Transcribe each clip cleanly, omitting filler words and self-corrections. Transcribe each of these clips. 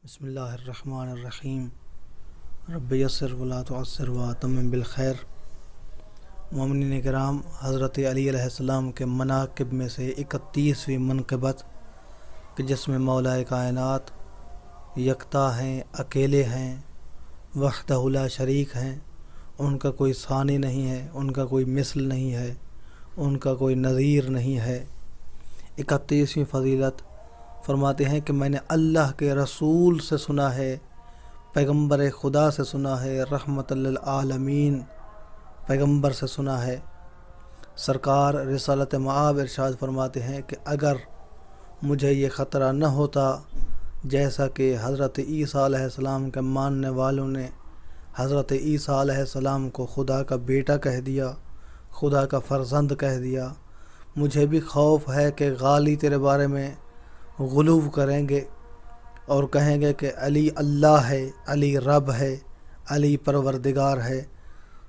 بسم اللہ الرحمن الرحیم رب یسر ولا تعسر واتمم بالخیر۔ مومنین کرام، حضرت علی علیہ السلام کے مناقب میں سے 31ویں منقبت کہ جس میں مولا کائنات یکتا ہیں، اکیلے ہیں، وحدہ لا شریک ہیں، ان کا کوئی ثانی نہیں ہے، ان کا کوئی مثل نہیں ہے، ان کا کوئی نظیر نہیں ہے۔ 31ویں فضیلت فرماتے ہیں کہ میں نے اللہ کے رسول سے سنا ہے، پیغمبر خدا سے سنا ہے، رحمت للعالمین پیغمبر سے سنا ہے۔ سرکار رسالت معاب ارشاد فرماتے ہیں کہ اگر مجھے یہ خطرہ نہ ہوتا، جیسا کہ حضرت عیسیٰ علیہ السلام کے ماننے والوں نے حضرت عیسیٰ علیہ السلام کو خدا کا بیٹا کہہ دیا، خدا کا فرزند کہہ دیا، مجھے بھی خوف ہے کہ غالی تیرے بارے میں غلو کریں گے اور کہیں گے کہ علی اللہ ہے، علی رب ہے، علی پروردگار ہے،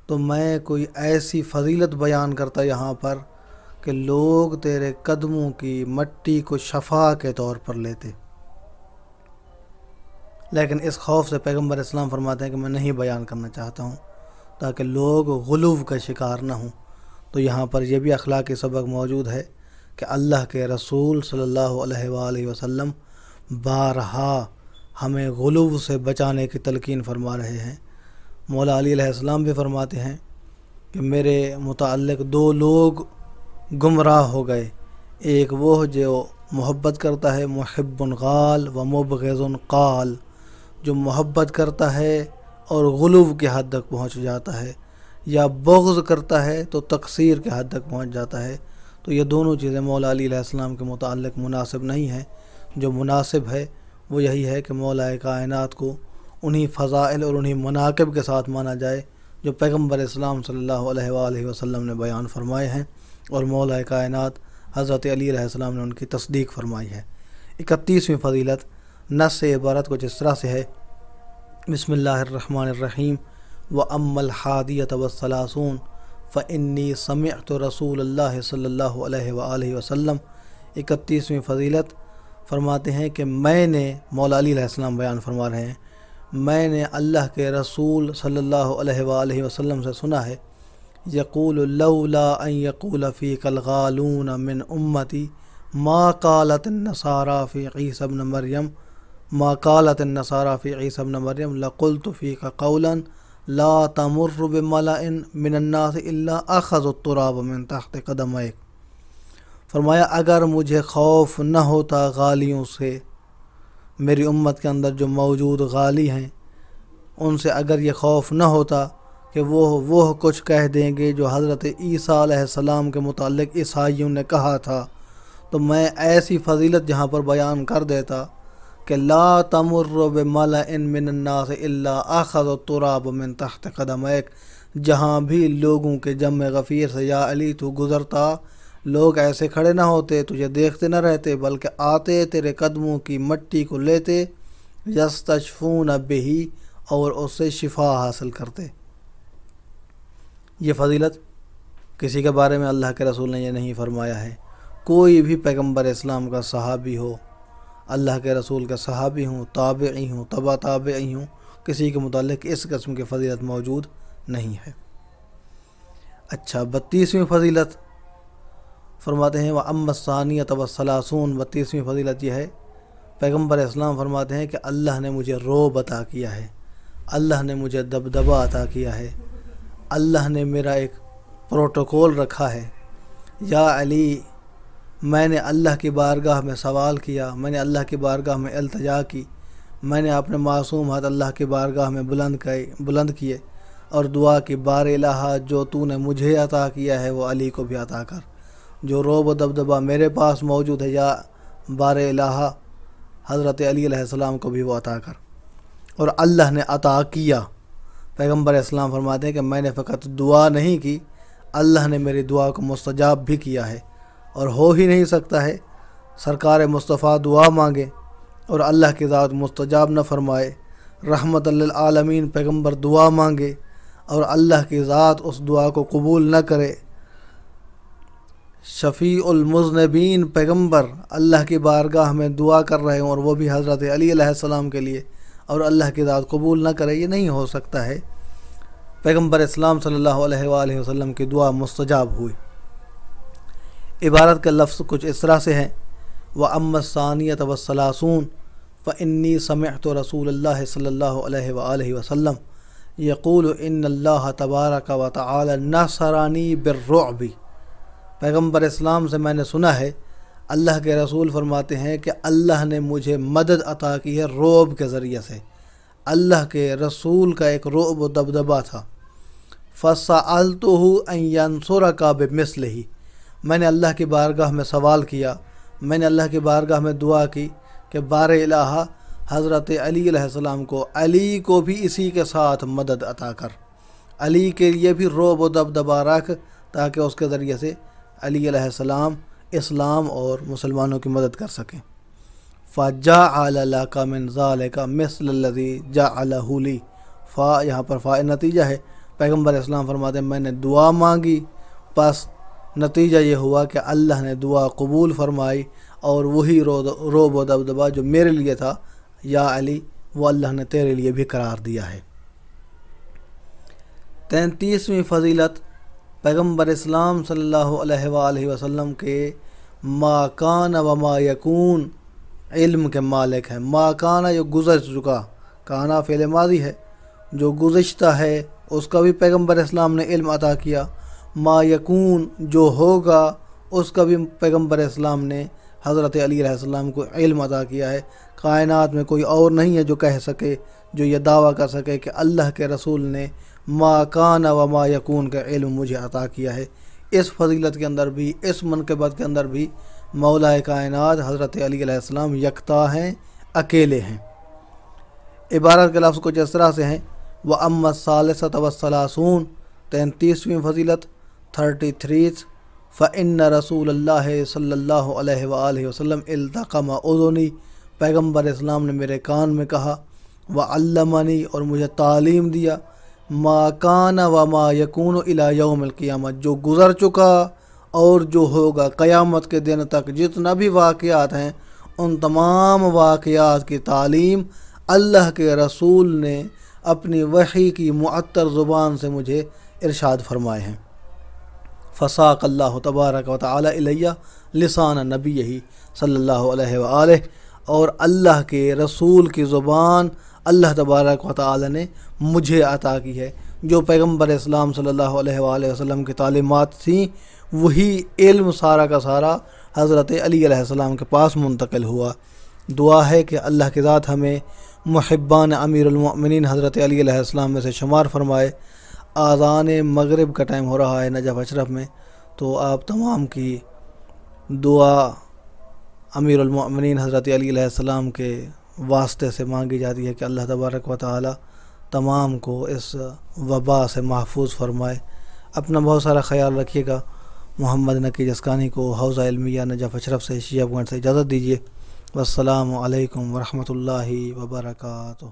تو میں کوئی ایسی فضیلت بیان کرتا یہاں پر کہ لوگ تیرے قدموں کی مٹی کو شفا کے طور پر لیتے۔ لیکن اس خوف سے پیغمبر اسلام فرماتے ہیں کہ میں نہیں بیان کرنا چاہتا ہوں تاکہ لوگ غلو کا شکار نہ ہوں۔ تو یہاں پر یہ بھی اخلاقی سبق موجود ہے کہ اللہ کے رسول صلی اللہ علیہ وآلہ وسلم بارہا ہمیں غلو سے بچانے کی تلقین فرما رہے ہیں۔ مولا علی علیہ السلام بھی فرماتے ہیں کہ میرے متعلق دو لوگ گمراہ ہو گئے، ایک وہ جو محبت کرتا ہے، محب غال و مبغض قال، جو محبت کرتا ہے اور غلو کی حد تک پہنچ جاتا ہے، یا بغض کرتا ہے تو تقصیر کے حد تک پہنچ جاتا ہے۔ تو یہ دونوں چیزیں مولا علی علیہ السلام کے متعلق مناسب نہیں ہیں۔ جو مناسب ہے وہ یہی ہے کہ مولا کائنات کو انہی فضائل اور انہی مناقب کے ساتھ مانا جائے جو پیغمبر اسلام صلی اللہ علیہ وآلہ وسلم نے بیان فرمائے ہیں، اور مولا کائنات حضرت علی علیہ السلام نے ان کی تصدیق فرمائی ہے۔ 31ویں فضیلت نص سے عبارت کچھ اس طرح سے ہے: بسم اللہ الرحمن الرحیم وَأَمَّا الْحَادِيَةَ وَالثَّلَاثُونَ فَإِنِّي سَمِعْتُ رسول اللہ صلی اللہ علیہ وآلہ وسلم۔ 31ویں فضیلت فرماتے ہیں کہ میں نے، مولا علی علیہ السلام بیان فرما رہے ہیں، میں نے اللہ کے رسول صلی اللہ علیہ وآلہ وسلم سے سنا ہے، یقول لولا ان یقول فیک الغالون من امتی ما قالت النصارى فی عیسی ابن مریم ما قالت النصارى فی عیسی ابن مریم لقلت فیک قولا لا تمر بملأ من الناس الا اخذوا التراب من تحت قدمیک۔ فرمایا اگر مجھے خوف نہ ہوتا غالیوں سے، میری امت کے اندر جو موجود غالی ہیں ان سے اگر یہ خوف نہ ہوتا کہ وہ کچھ کہہ دیں گے جو حضرت عیسیٰ علیہ السلام کے متعلق عیسائیوں نے کہا تھا، تو میں ایسی فضیلت جہاں پر بیان کر دیتا کہ لا تمر بملأ من الناس الا اخذ التراب من تحت قدمیک، جہاں بھی لوگوں کے جمع غفیر سے یا علی تو گزرتا، لوگ ایسے کھڑے نہ ہوتے، تجھے دیکھتے نہ رہتے، بلکہ آتے تیرے قدموں کی مٹی کو لیتے، یستشفون بہ، اور اس سے شفا حاصل کرتے۔ یہ فضیلت کسی کے بارے میں اللہ کے رسول نے یہ نہیں فرمایا ہے۔ کوئی بھی پیغمبر اسلام کا صحابی ہو، اللہ کے رسول کا صحابی ہوں، تابعی ہوں، تبع تابعی ہوں، کسی کے متعلق اس قسم کی فضیلت موجود نہیں ہے۔ اچھا، 32ویں فضیلت فرماتے ہیں وَأَمَّا الثَّانِيَةَ وَالثَّلَاثُونَ۔ 32ویں فضیلت یہ ہے، پیغمبر اسلام فرماتے ہیں کہ اللہ نے مجھے رعب عطا کیا ہے، اللہ نے مجھے دبدبہ عطا کیا ہے، اللہ نے میرا ایک پروٹوکول رکھا ہے۔ یا علی، میں نے اللہ کی بارگاہ میں سوال کیا، میں نے اللہ کی بارگاہ میں التجا کی، میں نے اپنے معصوم ہاتھ اللہ کی بارگاہ میں بلند کیے اور دعا کی، بار الہ جو تو نے مجھے عطا کیا ہے وہ علی کو بھی عطا کر، جو رعب و دبدبہ میرے پاس موجود ہے یا بار الہ حضرت علی علیہ السلام کو بھی وہ عطا کر۔ اور اللہ نے عطا کیا۔ پیغمبر اسلام فرماتے ہیں کہ میں نے فقط دعا نہیں کی، اللہ نے میری دعا کو مستجاب بھی کیا ہے، اور ہو ہی نہیں سکتا ہے سرکار مصطفیٰ دعا مانگے اور اللہ کی ذات مستجاب نہ فرمائے، رحمت للعالمین پیغمبر دعا مانگے اور اللہ کی ذات اس دعا کو قبول نہ کرے۔ شفیع المذنبین پیغمبر اللہ کی بارگاہ میں دعا کر رہے ہوں اور وہ بھی حضرت علی علیہ السلام کے لیے، اور اللہ کی ذات قبول نہ کرے، یہ نہیں ہو سکتا ہے۔ پیغمبر اسلام صلی اللہ علیہ وآلہ وسلم کی دعا مستجاب ہوئی۔ عبارت کا لفظ کچھ اس طرح سے ہے: وَأَمَّا الثَّانِيَةُ وَالثَّلَاثُونَ فَإِنِّي سَمِعْتُ رسول اللہ صلی اللہ علیہ وآلہ وسلم یقول ان اللہ تبارک و تعالی نصرانی بالرعب۔ پیغمبر اسلام سے میں نے سنا ہے، اللہ کے رسول فرماتے ہیں کہ اللہ نے مجھے مدد عطا کی ہے رعب کے ذریعے سے۔ اللہ کے رسول کا ایک رعب و دبدبہ تھا۔ فَسَأَلْتُهُ أَن يَنصُرَكَ بِمِثْلِهِ، میں نے اللہ کی بارگاہ میں سوال کیا، میں نے اللہ کی بارگاہ میں دعا کی کہ بار الہ حضرت علی علیہ السلام کو، علی کو بھی اسی کے ساتھ مدد عطا کر، علی کے لیے بھی رعب و دبدبہ رکھ تاکہ اس کے ذریعے سے علی علیہ السلام اسلام اور مسلمانوں کی مدد کر سکیں۔ فَجَعَلَ لَكَ مِنْ ذَلِكَ مِثْلَ الَّذِي جَعَلَهُ لِي، یہاں پر فا نتیجہ ہے۔ پیغمبر اسلام فرماتے ہیں میں نے دعا مانگی، پس نتیجہ یہ ہوا کہ اللہ نے دعا قبول فرمائی، اور وہی رعب و دبدبہ جو میرے لیے تھا یا علی، وہ اللہ نے تیرے لیے بھی قرار دیا ہے۔ 33ویں فضیلت پیغمبر اسلام صلی اللہ علیہ وآلہ وسلم کے ما کان و ما یکون علم کے مالک ہیں۔ ما کانا جو گزر چکا، کانا فعل ماضی ہے، جو گزشتہ ہے اس کا بھی پیغمبر اسلام نے علم عطا کیا۔ ما یکون جو ہوگا اس کا بھی پیغمبر اسلام نے حضرت علی علیہ السلام کو علم عطا کیا ہے۔ کائنات میں کوئی اور نہیں ہے جو کہہ سکے، جو یہ دعویٰ کر سکے کہ اللہ کے رسول نے ما کان و ما یکون کا علم مجھے عطا کیا ہے۔ اس فضیلت کے اندر بھی، اس منقبت کے اندر بھی مولا کائنات حضرت علی علیہ السلام یکتا ہیں، اکیلے ہیں۔ عبارت کے لفظ کچھ اس طرح سے ہیں: وَأَمَّا الثَّالِثَةُ وَالثَّلَاثُونَ 33ویں فضیلت 33 فَإِنَّ رسول اللہ صلی اللہ علیہ وآلہ وسلم التقم اذنی، پیغمبر اسلام نے میرے کان میں کہا، وعلمنی اور مجھے تعلیم دیا، ما کان و ما یکون الی یوم القیامہ، جو گزر چکا اور جو ہوگا قیامت کے دن تک، جتنا بھی واقعات ہیں ان تمام واقعات کی تعلیم اللہ کے رسول نے اپنی وحی کی معطر زبان سے مجھے ارشاد فرمائے ہیں۔ فساق اللہ تبارک و تعالی الیہ لسان نبیہ صلی اللہ علیہ وآلہ، اور اللہ کے رسول کی زبان اللہ تبارک و تعالی نے مجھے عطا کی ہے۔ جو پیغمبر اسلام صلی اللہ علیہ وآلہ وسلم کی تعلیمات تھیں، وہی علم سارا کا سارا حضرت علی علیہ السلام کے پاس منتقل ہوا۔ دعا ہے کہ اللہ کی ذات ہمیں محبان امیر المؤمنین حضرت علی علیہ السلام میں سے شمار فرمائے۔ آذان مغرب کا ٹائم ہو رہا ہے نجف اشرف میں، تو آپ تمام کی دعا امیر المؤمنین حضرت علی علیہ السلام کے واسطے سے مانگی جاتی ہے کہ اللہ تبارک و تعالی تمام کو اس وبا سے محفوظ فرمائے۔ اپنا بہت سارا خیال رکھیے گا۔ محمد نقی جسکانی کو حوزہ علمیہ نجف اشرف سے شیعہ گنج سے اجازت دیجیے۔ والسلام علیکم ورحمۃ اللہ وبرکاتہ۔